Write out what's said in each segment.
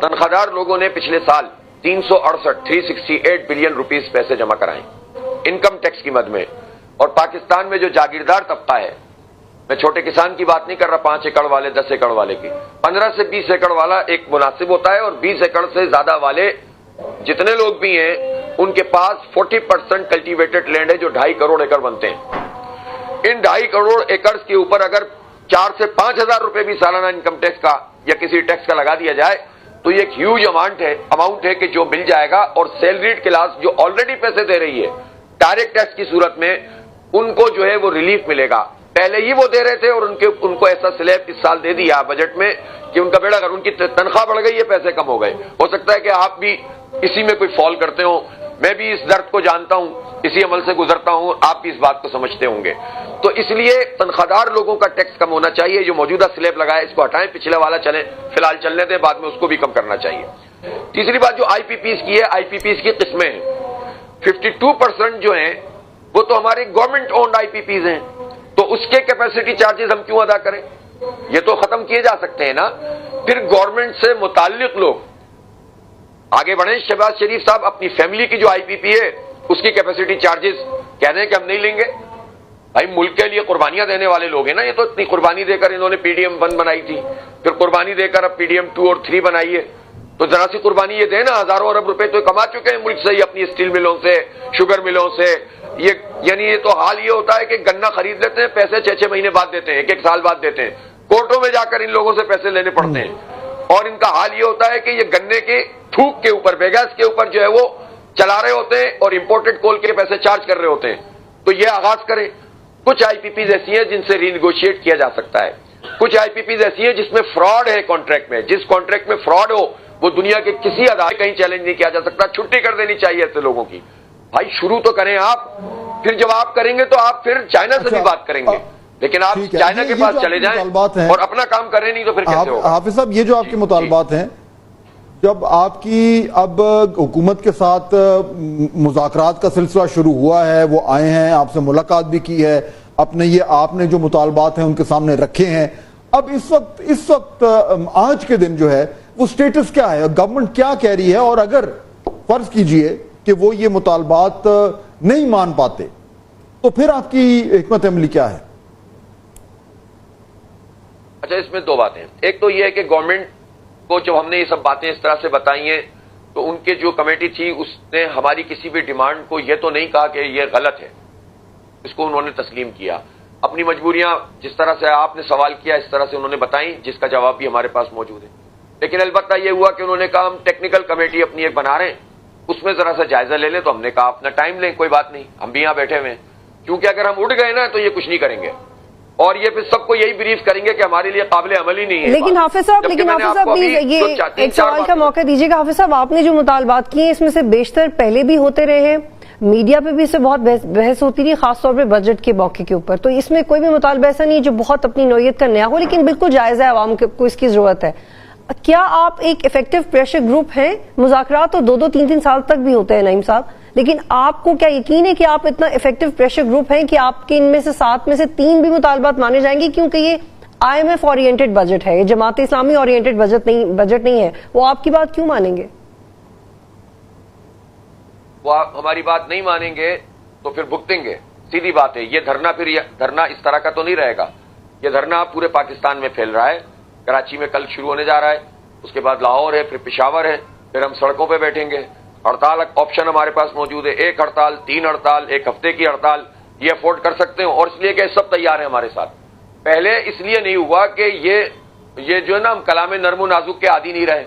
تنخواہدار لوگوں نے پچھلے سال 368 بلین روپیز پیسے جمع کرائے انکم ٹیکس کی مد میں، اور پاکستان میں جو جاگیردار طبقہ ہے، میں چھوٹے کسان کی بات نہیں کر رہا، 5 ایکڑ والے 10 ایکڑ والے کی، 15 سے 20 ایکڑ والا ایک مناسب ہوتا ہے، اور 20 ایکڑ سے زیادہ والے جتنے لوگ بھی ہیں ان کے پاس 40% کلٹیویٹڈ لینڈ ہے جو 2.5 کروڑ ایکڑ بنتے ہیں۔ ان 2.5 کروڑ ایکڑ کے اوپر اگر 4 سے 5 ہزار روپے بھی سالانہ انکم ٹیکس کا یا کسی ٹیکس کا لگا دیا جائے تو یہ ایک ہیوج اماؤنٹ ہے کہ جو مل جائے گا، اور سیلریڈ کلاس جو آلریڈی پیسے دے رہی ہے ڈائریکٹ ٹیکس کی صورت میں، ان کو جو ہے وہ ریلیف ملے گا۔ پہلے ہی وہ دے رہے تھے اور ان کو ایسا سلیب اس سال دے دیا بجٹ میں کہ ان کا بیڑا اگر ان کی تنخواہ بڑھ گئی ہے، پیسے کم ہو گئے۔ ہو سکتا ہے کہ آپ بھی اسی میں کوئی فال کرتے ہوں، میں بھی اس درد کو جانتا ہوں، اسی عمل سے گزرتا ہوں، آپ بھی اس بات کو سمجھتے ہوں گے۔ تو اس لیے تنخواہدار لوگوں کا ٹیکس کم ہونا چاہیے، جو موجودہ سلیب لگا ہے اس کو ہٹائیں، پچھلے والا چلیں، فی الحال چلنے دیں، بعد میں اس کو بھی کم کرنا چاہیے۔ تیسری بات جو آئی پی پیز کی ہے، آئی پی پیز کی قسمیں ہیں، 52% جو ہیں وہ تو ہمارے گورنمنٹ اونڈ آئی پی پیز ہیں، تو اس کے کیپیسٹی چارجز ہم کیوں ادا کریں؟ یہ تو ختم کیے جا سکتے ہیں نا۔ پھر گورنمنٹ سے متعلق لوگ آگے بڑھیں، شہباز شریف صاحب اپنی فیملی کی جو آئی پی پی ہے اس کی کیپیسٹی چارجز کہہ رہے ہیں کہ ہم نہیں لیں گے۔ بھائی ملک کے لیے قربانیاں دینے والے لوگ ہیں نا، یہ تو اتنی قربانی دے کر انہوں نے پی ڈی ایم 1 بنائی تھی، پھر قربانی دے کر اب پی ڈی ایم 2 اور 3 بنائی ہے، تو ذرا سی قربانی یہ دے نا، ہزاروں ارب روپے تو کما چکے ہیں ملک سے ہی، اپنی اسٹیل ملوں سے، شوگر ملوں سے۔ یعنی یہ تو حال یہ ہوتا ہے کہ گنا خرید لیتے ہیں، پیسے 6 مہینے بعد دیتے ہیں، 1 سال بعد دیتے ہیں، کورٹوں میں جا کر ان لوگوں سے پیسے لینے پڑتے ہیں، اور ان کا حال یہ ہوتا ہے کہ یہ گنے کے تھوک کے اوپر، بیگاس کے اوپر جو ہے وہ چلا رہے ہوتے ہیں، اور امپورٹڈ کول کے پیسے چارج کر رہے ہوتے ہیں۔ تو یہ آغاز کریں۔ کچھ آئی پی پیز ایسی ہیں جن سے ری نیگوشیٹ کیا جا سکتا ہے، کچھ آئی پی پیز ایسی ہیں جس میں فراڈ ہے کانٹریکٹ میں، جس کانٹریکٹ میں فراڈ ہو وہ دنیا کے کسی ادارے کہیں چیلنج نہیں کیا جا سکتا، چھٹی کر دینی چاہیے ایسے لوگوں کی۔ بھائی شروع تو کریں آپ، پھر جب آپ کریں گے تو آپ پھر چائنا سے بھی بات کریں گے، لیکن آپ چائنا کے پاس چلے جائیں اور اپنا کام کریں نہیں تو پھر کیسے ہوگا؟ حافظ صاحب یہ جو آپ کے مطالبات ہیں، جب آپ کی اب حکومت کے ساتھ مذاکرات کا سلسلہ شروع ہوا ہے، وہ آئے ہیں، آپ سے ملاقات بھی کی ہے، آپ نے جو مطالبات ہیں ان کے سامنے رکھے ہیں، اب اس وقت آج کے دن جو ہے وہ سٹیٹس کیا ہے، گورنمنٹ کیا کہہ رہی ہے، اور اگر فرض کیجئے کہ وہ یہ مطالبات نہیں مان پاتے تو پھر آپ کی حکمت عملی کیا ہے؟ اچھا، اس میں 2 باتیں، ایک تو یہ ہے کہ گورنمنٹ کو جب ہم نے یہ سب باتیں اس طرح سے بتائی ہیں تو ان کے جو کمیٹی تھی اس نے ہماری کسی بھی ڈیمانڈ کو یہ تو نہیں کہا کہ یہ غلط ہے، اس کو انہوں نے تسلیم کیا، اپنی مجبوریاں جس طرح سے آپ نے سوال کیا اس طرح سے انہوں نے بتائیں، جس کا جواب بھی ہمارے پاس موجود ہے۔ لیکن البتہ یہ ہوا کہ انہوں نے کہا ہم ٹیکنیکل کمیٹی اپنی ایک بنا رہے ہیں، اس میں ذرا سا جائزہ لے لیں، تو ہم نے کہا اپنا ٹائم لیں، کوئی بات نہیں، ہم بھی یہاں بیٹھے ہوئے ہیں، کیونکہ اگر ہم اٹھ گئے نا تو یہ کچھ نہیں کریں گے، اور یہ پھر سب کو یہی بریف کریں گے کہ ہمارے لیے قابل عمل ہی نہیں ہے۔ لیکن حافظ صاحب پلیز یہ ایک سوال کا موقع دیجیے گا۔ حافظ صاحب آپ نے جو مطالبات کیے اس میں سے بیشتر پہلے بھی ہوتے رہے ہیں، میڈیا پہ بھی اس سے بہت بحث ہوتی رہی، خاص طور پہ بجٹ کے موقع کے اوپر، تو اس میں کوئی بھی مطالبہ ایسا نہیں جو بہت اپنی نوعیت کا نیا ہو، لیکن بالکل جائز ہے، عوام کو اس کی ضرورت ہے۔ کیا آپ ایک افیکٹو پریشر گروپ ہیں؟ مذاکرات تو 2-2 3-3 سال تک بھی ہوتے ہیں نعیم صاحب، لیکن آپ کو کیا یقین ہے کہ آپ اتنا افیکٹو پریشر گروپ ہیں کہ آپ کے ان میں سے 7 میں سے 3 بھی مطالبات مانے جائیں گے؟ کیونکہ یہ I M F oriented budget ہے، یہ جماعت اسلامی اورینٹڈ بجٹ نہیں ہے، وہ آپ کی بات کیوں مانیں گے؟ وہ ہماری بات نہیں مانیں گے تو پھر بھگتیں گے، سیدھی بات ہے۔ یہ دھرنا اس طرح کا تو نہیں رہے گا، یہ دھرنا پورے پاکستان میں پھیل رہا ہے، کراچی میں کل شروع ہونے جا رہا ہے، اس کے بعد لاہور ہے، پھر پشاور ہے، پھر ہم سڑکوں پہ بیٹھیں گے۔ ہڑتال آپشن ہمارے پاس موجود ہے، 1 ہڑتال، 3 ہڑتال، 1 ہفتے کی ہڑتال، یہ افورڈ کر سکتے ہیں، اور اس لیے کہ سب تیار ہیں ہمارے ساتھ۔ پہلے اس لیے نہیں ہوا کہ یہ جو ہے نا، ہم کلام نرم و نازک کے عادی نہیں رہے،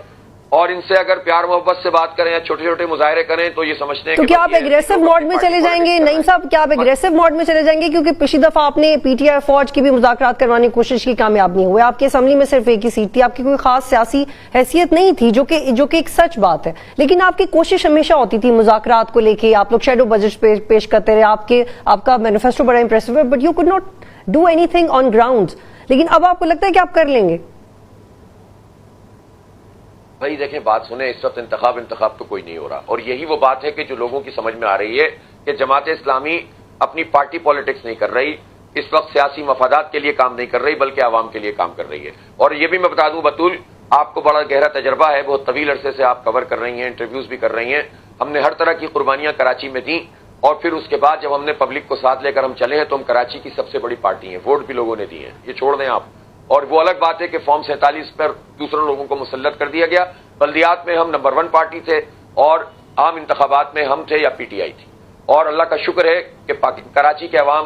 اور ان سے اگر پیار محبت سے بات کریں یا چھوٹے چھوٹے مظاہرے کریں تو یہ سمجھتے ہیں تو کیا آپ ایگریسو موڈ میں چلے جائیں گے نعیم صاحب؟ کیا آپ ایگریسو موڈ میں چلے جائیں گے؟ کیونکہ پچھلی دفعہ آپ نے پی ٹی آئی فوج کی بھی مذاکرات کروانے کی کوشش کی، کامیاب نہیں ہوئے، آپ کی اسمبلی میں صرف 1 ہی سیٹ تھی، آپ کی کوئی خاص سیاسی حیثیت نہیں تھی، جو کہ ایک سچ بات ہے، لیکن آپ کی کوشش ہمیشہ ہوتی تھی مذاکرات کو لے کے، آپ لوگ شیڈو بجٹ پیش کرتے رہے، آپ کا مینیفیسٹو بڑا امپریسو ہے، but you could not do any thing on ground, لیکن اب آپ کو لگتا ہے کہ آپ کر لیں گے؟ بھائی دیکھیں، بات سنیں، اس وقت انتخاب تو کوئی نہیں ہو رہا، اور یہی وہ بات ہے کہ جو لوگوں کی سمجھ میں آ رہی ہے کہ جماعت اسلامی اپنی پارٹی پالیٹکس نہیں کر رہی، اس وقت سیاسی مفادات کے لیے کام نہیں کر رہی، بلکہ عوام کے لیے کام کر رہی ہے۔ اور یہ بھی میں بتا دوں بطول آپ کو بڑا گہرا تجربہ ہے، بہت طویل عرصے سے آپ کور کر رہی ہیں، انٹرویوز بھی کر رہی ہیں. ہم نے ہر طرح کی قربانیاں کراچی میں دیں، اور پھر اس کے بعد جب ہم نے پبلک کو ساتھ لے کر ہم چلے ہیں تو ہم کراچی کی سب سے بڑی پارٹی ہیں. ووٹ بھی لوگوں نے دیے ہیں، یہ چھوڑ دیں آپ. اور وہ الگ بات ہے کہ فارم 47 پر دوسرے لوگوں کو مسلط کر دیا گیا. بلدیات میں ہم نمبر 1 پارٹی تھے، اور عام انتخابات میں ہم تھے یا پی ٹی آئی تھی. اور اللہ کا شکر ہے کہ کراچی کے عوام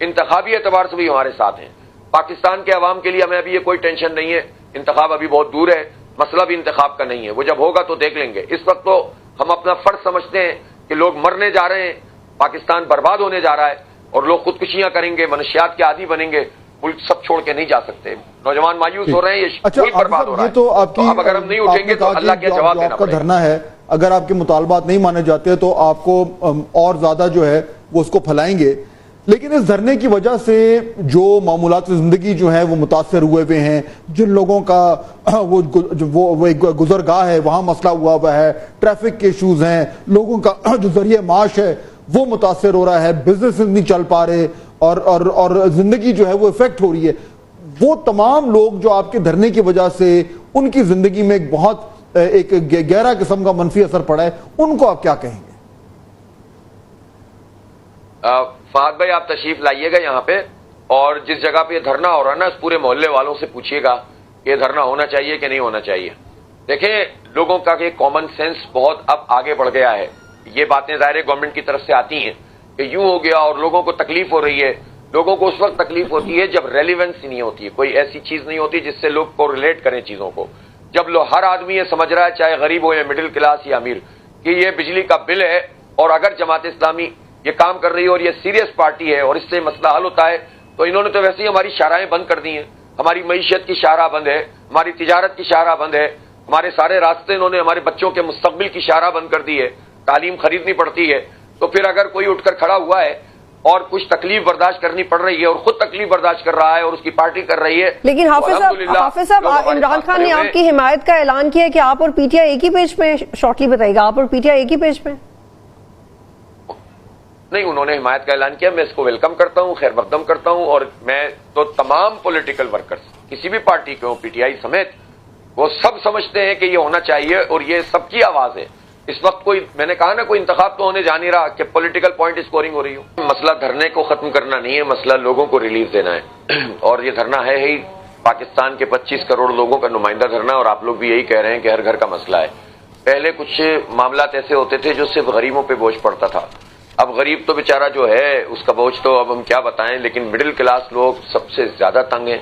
انتخابی اعتبار سے بھی ہمارے ساتھ ہیں. پاکستان کے عوام کے لیے ہمیں ابھی یہ کوئی ٹینشن نہیں ہے. انتخاب ابھی بہت دور ہے، مسئلہ بھی انتخاب کا نہیں ہے، وہ جب ہوگا تو دیکھ لیں گے. اس وقت تو ہم اپنا فرض سمجھتے ہیں کہ لوگ مرنے جا رہے ہیں، پاکستان برباد ہونے جا رہا ہے، اور لوگ خودکشیاں کریں گے، منشیات کے عادی بنیں گے. ملک سب چھوڑ کے نہیں جا سکتے. نوجوان مایوس ہو رہے ہیں، یہ ملک برباد ہو رہا ہے. تو آپ کی اگر ہم نہیں اٹھیں گے تو اللہ کا جواب دینا پڑے گا. دھرنا ہے، اگر آپ کے مطالبات نہیں مانے جاتے تو آپ کو اور زیادہ جو ہے وہ اس کو پھیلائیں گے. لیکن اس دھرنے کی وجہ سے جو معمولات زندگی جو ہے وہ متاثر ہوئے ہوئے ہیں، جن لوگوں کا وہ ایک گزرگاہ ہے وہاں مسئلہ ہوا ہے، ٹریفک کے ایشوز ہیں، لوگوں کا جو ذریعہ معاش ہے وہ متاثر ہو رہا ہے، بزنس نہیں چل پا رہے، اور زندگی جو ہے وہ افیکٹ ہو رہی ہے. وہ تمام لوگ جو آپ کے دھرنے کی وجہ سے ان کی زندگی میں ایک بہت ایک گہرا قسم کا منفی اثر پڑا ہے، ان کو آپ کیا کہیں گے؟ فہد بھائی، آپ تشریف لائیے گا یہاں پہ، اور جس جگہ پہ یہ دھرنا ہو رہا ہے نا، اس پورے محلے والوں سے پوچھیے گا کہ یہ دھرنا ہونا چاہیے کہ نہیں ہونا چاہیے. دیکھیں، لوگوں کا کہ کامن سینس بہت اب آگے بڑھ گیا ہے. یہ باتیں ظاہر گورنمنٹ کی طرف سے آتی ہیں کہ یوں ہو گیا اور لوگوں کو تکلیف ہو رہی ہے. لوگوں کو اس وقت تکلیف ہوتی ہے جب ریلیونس نہیں ہوتی ہے، کوئی ایسی چیز نہیں ہوتی جس سے لوگ کو ریلیٹ کریں چیزوں کو. جب ہر آدمی یہ سمجھ رہا ہے، چاہے غریب ہو یا مڈل کلاس یا امیر، کہ یہ بجلی کا بل ہے، اور اگر جماعت اسلامی یہ کام کر رہی ہے اور یہ سیریس پارٹی ہے اور اس سے مسئلہ حل ہوتا ہے، تو انہوں نے تو ویسے ہی ہماری شاہراہیں بند کر دی ہیں. ہماری معیشت کی شاہراہ بند ہے، ہماری تجارت کی شاہراہ بند ہے، ہمارے سارے راستے انہوں نے ہمارے بچوں کے مستقبل کی شاہراہ بند کر دی ہے. تعلیم خریدنی پڑتی ہے. تو پھر اگر کوئی اٹھ کر کھڑا ہوا ہے اور کچھ تکلیف برداشت کرنی پڑ رہی ہے اور خود تکلیف برداشت کر رہا ہے اور اس کی پارٹی کر رہی ہے، لیکن حافظ صاحب عمران خان نے آپ کی حمایت کا اعلان کیا کہ آپ اور پی ٹی آئی ایک ہی پیج پہ، شارٹلی بتائیے گا، آپ اور پی ٹی آئی ایک ہی پیج پہ؟ نہیں، انہوں نے حمایت کا اعلان کیا، میں اس کو ویلکم کرتا ہوں، خیر مقدم کرتا ہوں. اور میں تو تمام پولیٹیکل ورکرز کسی بھی پارٹی کے ہوں، پی ٹی آئی سمیت، وہ سب سمجھتے ہیں کہ یہ ہونا چاہیے، اور یہ سب کی آواز ہے. اس وقت کوئی، میں نے کہا نا، کوئی انتخاب تو ہونے جا نہیں رہا کہ پولیٹیکل پوائنٹ اسکورنگ ہو رہی ہو. مسئلہ دھرنے کو ختم کرنا نہیں ہے، مسئلہ لوگوں کو ریلیف دینا ہے. اور یہ دھرنا ہے ہی پاکستان کے 25 کروڑ لوگوں کا نمائندہ دھرنا، اور آپ لوگ بھی یہی کہہ رہے ہیں کہ ہر گھر کا مسئلہ ہے. پہلے کچھ معاملات ایسے ہوتے تھے جو صرف غریبوں پہ بوجھ پڑتا تھا. اب غریب تو بیچارہ جو ہے اس کا بوجھ تو اب ہم کیا بتائیں، لیکن مڈل کلاس لوگ سب سے زیادہ تنگ ہیں.